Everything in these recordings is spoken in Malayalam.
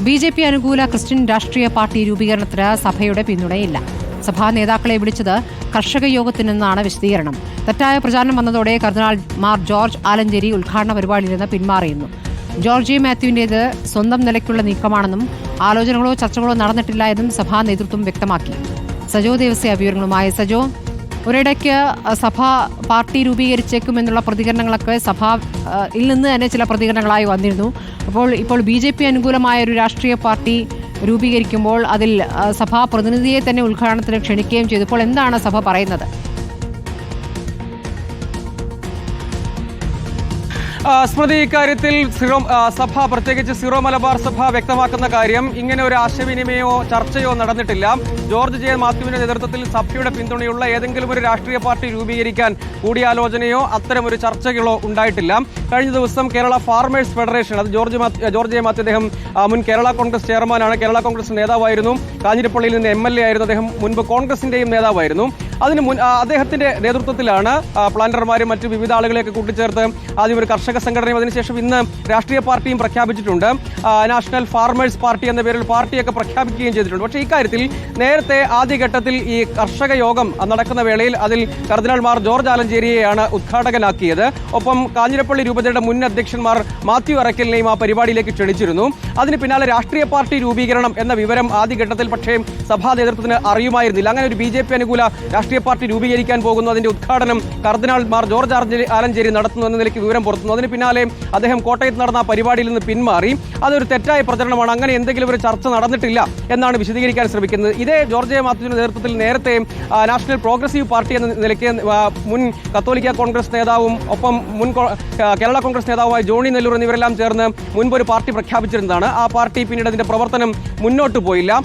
ബി.ജെ.പി. അനുകൂല ക്രിസ്ത്യൻ രാഷ്ട്രീയ പാർട്ടി രൂപീകരണത്തിന് സഭയുടെ പിന്തുണയില്ല. സഭാ നേതാക്കളെ വിളിച്ചത് കർഷക യോഗത്തിനെന്നാണ് വിശദീകരണം. തെറ്റായ പ്രചാരണം വന്നതോടെ കർദിനാൾ മാർ ജോർജ് ആലഞ്ചേരി ഉദ്ഘാടന പരിപാടിയിൽ നിന്ന് പിന്മാറിയിരുന്നു. ജോർജ് ജെ മാത്യുവിന്റേത് സ്വന്തം നിലയ്ക്കുള്ള നീക്കമാണെന്നും ആലോചനകളോ ചർച്ചകളോ നടന്നിട്ടില്ല എന്നും സഭാ നേതൃത്വം വ്യക്തമാക്കി. സജോ ദേവസ്യ വിവരങ്ങളുമായി. സജോ, ഒരിടയ്ക്ക് സഭ പാർട്ടി രൂപീകരിച്ചേക്കുമെന്നുള്ള പ്രതികരണങ്ങളൊക്കെ സഭയിൽ നിന്ന് തന്നെ ചില പ്രതികരണങ്ങളായി വന്നിരുന്നു. ഇപ്പോൾ ബി.ജെ.പി. അനുകൂലമായ ഒരു രാഷ്ട്രീയ പാർട്ടി രൂപീകരിക്കുമ്പോൾ അതിൽ സഭാ പ്രതിനിധിയെ തന്നെ ഉദ്ഘാടനത്തിന് ക്ഷണിക്കുകയും ചെയ്തു. ഇപ്പോൾ എന്താണ് സഭ പറയുന്നത്? സ്മൃതി, ഇക്കാര്യത്തിൽ സഭ, പ്രത്യേകിച്ച് സിറോ മലബാർ സഭ വ്യക്തമാക്കുന്ന കാര്യം, ഇങ്ങനെ ഒരു ആശയവിനിമയമോ ചർച്ചയോ നടന്നിട്ടില്ല. ജോർജ് ജെ മാത്യുവിന്റെ നേതൃത്വത്തിൽ സഭയുടെ പിന്തുണയുള്ള ഏതെങ്കിലും ഒരു രാഷ്ട്രീയ പാർട്ടി രൂപീകരിക്കാൻ കൂടിയാലോചനയോ അത്തരമൊരു ചർച്ചകളോ ഉണ്ടായിട്ടില്ല. കഴിഞ്ഞ ദിവസം കേരള ഫാർമേഴ്സ് ഫെഡറേഷൻ, അത് ജോർജ് ജെ മാത്യു, അദ്ദേഹം മുൻ കേരള കോൺഗ്രസ് ചെയർമാനാണ്, കേരള കോൺഗ്രസ് നേതാവായിരുന്നു, കാഞ്ഞിരപ്പള്ളിയിൽ നിന്ന് MLA ആയിരുന്നു, അദ്ദേഹം മുൻപ് കോൺഗ്രസിന്റെയും നേതാവായിരുന്നു. അദ്ദേഹത്തിന്റെ നേതൃത്വത്തിലാണ് പ്ലാന്റർമാരും മറ്റു വിവിധ ആളുകളെയൊക്കെ കൂട്ടിച്ചേർത്ത് ആദ്യം ഒരു കർഷക സംഘടനയും അതിനുശേഷം ഇന്ന് രാഷ്ട്രീയ പാർട്ടിയും പ്രഖ്യാപിച്ചിട്ടുണ്ട്. നാഷണൽ ഫാർമേഴ്സ് പാർട്ടി എന്ന പേരിൽ പാർട്ടിയൊക്കെ പ്രഖ്യാപിക്കുകയും ചെയ്തിട്ടുണ്ട്. പക്ഷേ ഇക്കാര്യത്തിൽ നേരത്തെ ആദ്യഘട്ടത്തിൽ ഈ കർഷക യോഗം നടക്കുന്ന വേളയിൽ അതിൽ കർദിനാൾ മാർ ജോർജ് ആലഞ്ചേരിയെയാണ് ഉദ്ഘാടകനാക്കിയത്. ഒപ്പം കാഞ്ഞിരപ്പള്ളി രൂപതയുടെ മുൻ അധ്യക്ഷന്മാർ മാത്യു അറക്കലിനെയും ആ പരിപാടിയിലേക്ക് ക്ഷണിച്ചിരുന്നു. അതിന് പിന്നാലെ രാഷ്ട്രീയ പാർട്ടി രൂപീകരണം എന്ന വിവരം ആദ്യഘട്ടത്തിൽ പക്ഷേ സഭാ നേതൃത്വത്തിന് അറിയുമായിരുന്നില്ല. അങ്ങനെ ഒരു ബി.ജെ.പി. അനുകൂല രാഷ്ട്രീയ പാർട്ടി രൂപീകരിക്കാൻ പോകുന്നു, അതിന്റെ ഉദ്ഘാടനം കർദിനാൾ മാർ ജോർജ് ആലഞ്ചേരി നടത്തുന്നു എന്ന നിലയ്ക്ക് വിവരം പുറത്തുന്നു. അതിന് പിന്നാലെ അദ്ദേഹം കോട്ടയത്ത് നടന്ന ആ പരിപാടിയിൽ നിന്ന് പിന്മാറി. അതൊരു തെറ്റായ പ്രചരണമാണ്, അങ്ങനെ എന്തെങ്കിലും ഒരു ചർച്ച നടന്നിട്ടില്ല എന്നാണ് വിശദീകരിക്കാൻ ശ്രമിക്കുന്നത്. ഇതേ ജോർജ് ജെ മാത്യുവിന്റെ നേതൃത്വത്തിൽ നേരത്തെ നാഷണൽ പ്രോഗ്രസീവ് പാർട്ടി എന്ന നിലയ്ക്ക് മുൻ കത്തോലിക്ക കോൺഗ്രസ് നേതാവും ഒപ്പം മുൻ കേരള കോൺഗ്രസ് നേതാവുമായ ജോണി നെല്ലൂർ എന്നിവരെല്ലാം ചേർന്ന് മുൻപ് ഒരു പാർട്ടി പ്രഖ്യാപിച്ചിരുന്നതാണ്. ആ പാർട്ടി പിന്നീട് അതിന്റെ പ്രവർത്തനം മുന്നോട്ട് പോയില്ല.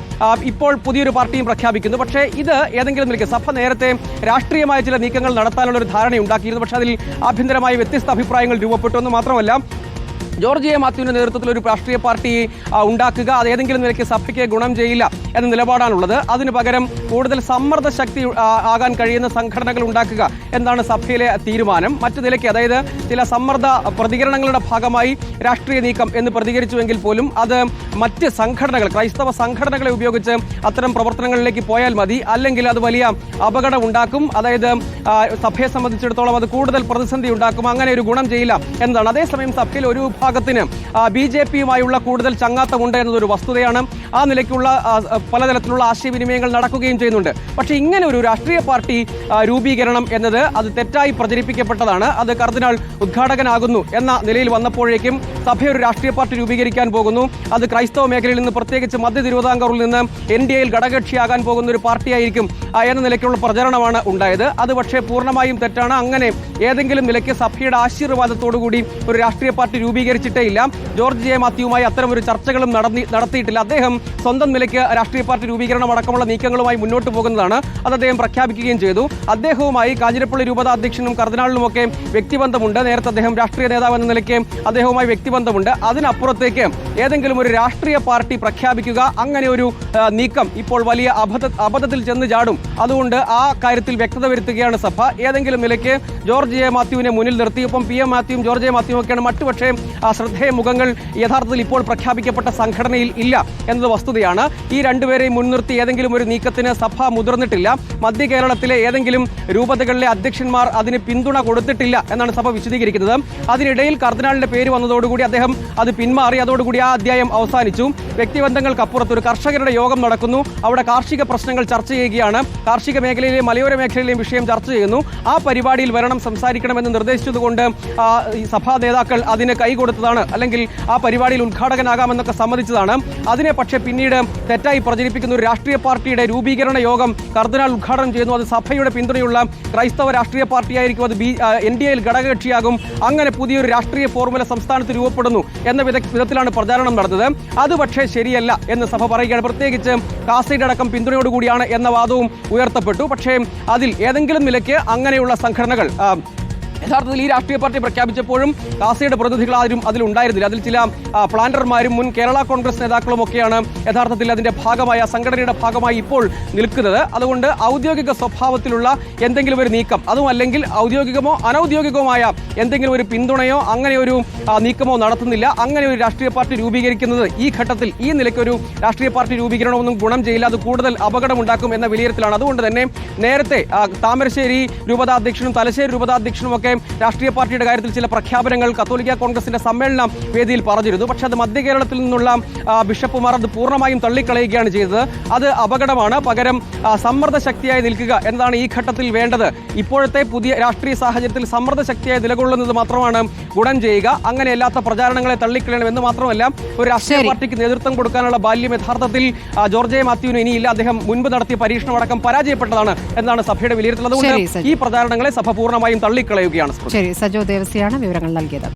ഇപ്പോൾ പുതിയൊരു പാർട്ടിയും പ്രഖ്യാപിക്കുന്നു. പക്ഷേ ഇത് ഏതെങ്കിലും നിലയ്ക്ക് സഭ നേരത്തെ രാഷ്ട്രീയമായ ചില നീക്കങ്ങൾ നടത്താനുള്ള ഒരു ധാരണയുണ്ടാക്കിയിരുന്നു. പക്ഷേ അതിൽ ആഭ്യന്തരമായ വ്യത്യസ്ത അഭിപ്രായങ്ങൾ രൂപപ്പെട്ടു എന്ന് മാത്രമല്ല, ജോർജ് ജെ മാത്യുവിന്റെ നേതൃത്വത്തിൽ ഒരു രാഷ്ട്രീയ പാർട്ടി ഉണ്ടാക്കുക അത് ഏതെങ്കിലും നിലയ്ക്ക് സഭയ്ക്ക് ഗുണം ചെയ്യില്ല എന്ന നിലപാടാണുള്ളത്. അതിന് പകരം കൂടുതൽ സമ്മർദ്ദ ശക്തി ആകാൻ കഴിയുന്ന സംഘടനകൾ ഉണ്ടാക്കുക എന്നാണ് സഭയിലെ തീരുമാനം. മറ്റു നിലയ്ക്ക്, അതായത് ചില സമ്മർദ്ദ പ്രതികരണങ്ങളുടെ ഭാഗമായി രാഷ്ട്രീയ നീക്കം എന്ന് പ്രതികരിച്ചുവെങ്കിൽ പോലും അത് മറ്റ് സംഘടനകൾ, ക്രൈസ്തവ സംഘടനകളെ ഉപയോഗിച്ച് അത്തരം പ്രവർത്തനങ്ങളിലേക്ക് പോയാൽ മതി, അല്ലെങ്കിൽ അത് വലിയ അപകടം ഉണ്ടാക്കും. അതായത് സഭയെ സംബന്ധിച്ചിടത്തോളം അത് കൂടുതൽ പ്രതിസന്ധി ഉണ്ടാക്കും, അങ്ങനെ ഒരു ഗുണം ചെയ്യില്ല എന്നതാണ്. അതേസമയം സഭയിൽ ഒരു വിഭാഗത്തിന് ബി.ജെ.പിയുമായുള്ള കൂടുതൽ ചങ്ങാത്തമുണ്ട് എന്നതൊരു വസ്തുതയാണ്. ആ നിലയ്ക്കുള്ള പലതരത്തിലുള്ള ആശയവിനിമയങ്ങൾ നടക്കുകയും ചെയ്യുന്നുണ്ട്. പക്ഷേ ഇങ്ങനെ ഒരു രാഷ്ട്രീയ പാർട്ടി രൂപീകരണം എന്നത് അത് തെറ്റായി പ്രചരിപ്പിക്കപ്പെട്ടതാണ്. അത് കർദിനാൾ ഉദ്ഘാടകനാകുന്നു എന്ന നിലയിൽ വന്നപ്പോഴേക്കും സഭയൊരു രാഷ്ട്രീയ പാർട്ടി രൂപീകരിക്കാൻ പോകുന്നു, അത് ക്രൈസ്തവ മേഖലയിൽ നിന്ന്, പ്രത്യേകിച്ച് മധ്യ തിരുവിതാംകൂറിൽ നിന്ന് NDAയിൽ ഘടകകക്ഷിയാകാൻ പോകുന്ന ഒരു പാർട്ടിയായിരിക്കും എന്ന നിലയ്ക്കുള്ള പ്രചരണമാണ് ഉണ്ടായത്. അത് പക്ഷേ പൂർണ്ണമായും തെറ്റാണ്. അങ്ങനെ ഏതെങ്കിലും നിലയ്ക്ക് സഭയുടെ ആശീർവാദത്തോടുകൂടി ഒരു രാഷ്ട്രീയ പാർട്ടി രൂപീകരിച്ചിട്ടേ ഇല്ല. ജോർജ് ജെ മാത്യുവുമായി അത്തരമൊരു ചർച്ചകളും നടത്തിയിട്ടില്ല. അദ്ദേഹം സ്വന്തം നിലയ്ക്ക് രാഷ്ട്രീയ പാർട്ടി രൂപീകരണം അടക്കമുള്ള നീക്കങ്ങളുമായി മുന്നോട്ട് പോകുന്നതാണ്. അത് അദ്ദേഹം പ്രഖ്യാപിക്കുകയും ചെയ്തു. അദ്ദേഹവുമായി കാഞ്ഞിരപ്പള്ളി രൂപത അധ്യക്ഷനും കർദിനാളിനുമൊക്കെ വ്യക്തിബന്ധമുണ്ട്. നേരത്തെ അദ്ദേഹം രാഷ്ട്രീയ നേതാവ് എന്ന നിലയ്ക്ക് അദ്ദേഹവുമായി വ്യക്തിബന്ധമുണ്ട്. അതിനപ്പുറത്തേക്ക് ഏതെങ്കിലും ഒരു രാഷ്ട്രീയ പാർട്ടി പ്രഖ്യാപിക്കുക, അങ്ങനെ ഒരു നീക്കം ഇപ്പോൾ വലിയ അബദ്ധത്തിൽ ചെന്ന് ചാടും. അതുകൊണ്ട് ആ കാര്യത്തിൽ വ്യക്തത വരുത്തുകയാണ് സഭ. ഏതെങ്കിലും നിലയ്ക്ക് ജോർജ് ജെ മാത്യുവിനെ മുന്നിൽ നിർത്തി, ഒപ്പം PM മാത്യുവും ജോർജ് ജെ മാത്യുവും ഒക്കെയാണ് മറ്റു പക്ഷേ ശ്രദ്ധേയ മുഖങ്ങൾ യഥാർത്ഥത്തിൽ ഇപ്പോൾ പ്രഖ്യാപിക്കപ്പെട്ട സംഘടനയിൽ ഇല്ല എന്നത് വസ്തുതയാണ്. ഈ രണ്ടുപേരെയും മുൻനിർത്തി ഏതെങ്കിലും ഒരു നീക്കത്തിന് സഭ മുതിർന്നിട്ടില്ല. മധ്യ കേരളത്തിലെ ഏതെങ്കിലും രൂപതകളിലെ അധ്യക്ഷന്മാർ അതിന് പിന്തുണ കൊടുത്തിട്ടില്ല എന്നാണ് സഭ വിശദീകരിക്കുന്നത്. അതിനിടയിൽ കർദിനാളിന്റെ പേര് വന്നതോടുകൂടി അദ്ദേഹം അത് പിന്മാറി. അതോടുകൂടി ആ അധ്യായം അവസാനിച്ചു. വ്യക്തിബന്ധങ്ങൾക്കപ്പുറത്ത് ഒരു കർഷകരുടെ യോഗം നടക്കുന്നു. അവിടെ കാർഷിക പ്രശ്നങ്ങൾ ചർച്ച ചെയ്യുകയാണ്. കാർഷിക മേഖലയിലെയും മലയോര മേഖലയിലെയും വിഷയം ചർച്ച ചെയ്യുന്നു. ആ പരിപാടിയിൽ വരണം, സംസാരിക്കണമെന്ന് നിർദ്ദേശിച്ചതുകൊണ്ട് സഭാ നേതാക്കൾ അതിന് കൈകൊടുത്തതാണ്, അല്ലെങ്കിൽ ആ പരിപാടിയിൽ ഉദ്ഘാടകനാകാമെന്നൊക്കെ സമ്മതിച്ചതാണ്. അതിനെ പക്ഷേ പിന്നീട് തെറ്റായി പ്രചരിപ്പിക്കുന്ന ഒരു രാഷ്ട്രീയ പാർട്ടിയുടെ രൂപീകരണ യോഗം കർദിനാൾ ഉദ്ഘാടനം ചെയ്യുന്നു. അത് സഭയുടെ പിന്തുണയുള്ള ക്രൈസ്തവ രാഷ്ട്രീയ പാർട്ടിയായിരിക്കും, അത് NDAയിൽ ഘടകകക്ഷിയാകും. അങ്ങനെ പുതിയൊരു രാഷ്ട്രീയ ഫോർമുല സംസ്ഥാനത്ത് രൂപപ്പെടുന്നു എന്ന വിധത്തിലാണ് പ്രചാരണം നടന്നത്. അത് പക്ഷേ ശരിയല്ല എന്ന് സഭ പറയുകയാണ്. പ്രത്യേകിച്ച് കാസയുടെ അടക്കം പിന്തുണയോടുകൂടിയാണ് എന്ന വാദവും ഉയർത്തപ്പെട്ടു. പക്ഷേ അതിൽ ഏതെങ്കിലും നിലയ്ക്ക് അങ്ങനെയുള്ള സംഘടനകൾ യഥാർത്ഥത്തിൽ ഈ രാഷ്ട്രീയ പാർട്ടി പ്രഖ്യാപിച്ചപ്പോഴും കാസയുടെ പ്രതിനിധികൾ ആരും അതിലുണ്ടായിരുന്നില്ല. അതിൽ ചില പ്ലാന്റർമാരും മുൻ കേരള കോൺഗ്രസ് നേതാക്കളും ഒക്കെയാണ് യഥാർത്ഥത്തിൽ അതിന്റെ ഭാഗമായ സംഘടനയുടെ ഭാഗമായി ഇപ്പോൾ നിൽക്കുന്നത്. അതുകൊണ്ട് ഔദ്യോഗിക സ്വഭാവത്തിലുള്ള എന്തെങ്കിലും ഒരു നീക്കം, അതും അല്ലെങ്കിൽ ഔദ്യോഗികമോ അനൌദ്യോഗികവുമായ എന്തെങ്കിലും ഒരു പിന്തുണയോ അങ്ങനെ ഒരു നീക്കമോ നടത്തുന്നില്ല. അങ്ങനെ ഒരു രാഷ്ട്രീയ പാർട്ടി രൂപീകരിക്കുന്നത് ഈ ഘട്ടത്തിൽ ഈ നിലയ്ക്കൊരു രാഷ്ട്രീയ പാർട്ടി രൂപീകരണമൊന്നും ഗുണം ചെയ്യില്ല, അത് കൂടുതൽ അപകടമുണ്ടാക്കും എന്ന വിലയിരുത്തലാണ്. അതുകൊണ്ട് തന്നെ നേരത്തെ താമരശ്ശേരി രൂപതാധ്യക്ഷനും തലശ്ശേരി രൂപതാധ്യക്ഷനും ഒക്കെ രാഷ്ട്രീയ പാർട്ടിയുടെ കാര്യത്തിൽ ചില പ്രഖ്യാപനങ്ങൾ കത്തോലിക്ക കോൺഗ്രസിന്റെ സമ്മേളന വേദിയിൽ പറഞ്ഞിരുന്നു. പക്ഷെ അത് മധ്യ കേരളത്തിൽ നിന്നുള്ള ബിഷപ്പുമാർ അത് പൂർണ്ണമായും തള്ളിക്കളയുകയാണ് ചെയ്തത്. അത് അപകടമാണ്. പകരം സമ്മർദ്ദ ശക്തിയായി നിൽക്കുക എന്നതാണ് ഈ ഘട്ടത്തിൽ വേണ്ടത്. ഇപ്പോഴത്തെ പുതിയ രാഷ്ട്രീയ സാഹചര്യത്തിൽ സമ്മർദ്ദ ശക്തിയായി നിലകൊള്ളുന്നത് മാത്രമാണ് ഗുണം ചെയ്യുക. അങ്ങനെയല്ലാത്ത പ്രചാരണങ്ങളെ തള്ളിക്കളയണം എന്ന് മാത്രമല്ല, ഒരു രാഷ്ട്രീയ പാർട്ടിക്ക് നേതൃത്വം കൊടുക്കാനുള്ള ബാല്യം യഥാർത്ഥത്തിൽ ജോർജ് ജെ മാത്യുവിന് ഇനിയില്ല. അദ്ദേഹം മുൻപ് നടത്തിയ പരീക്ഷണം അടക്കം പരാജയപ്പെട്ടതാണ് എന്നാണ് സഭയുടെ വിലയിരുത്തൽ. അതുകൊണ്ട് ഈ പ്രചാരണങ്ങളെ സഭ പൂർണ്ണമായും തള്ളിക്കളയുകയാണ്. ശരി, സജോ ദേവസിയാണ് വിവരങ്ങൾ നൽകിയത്.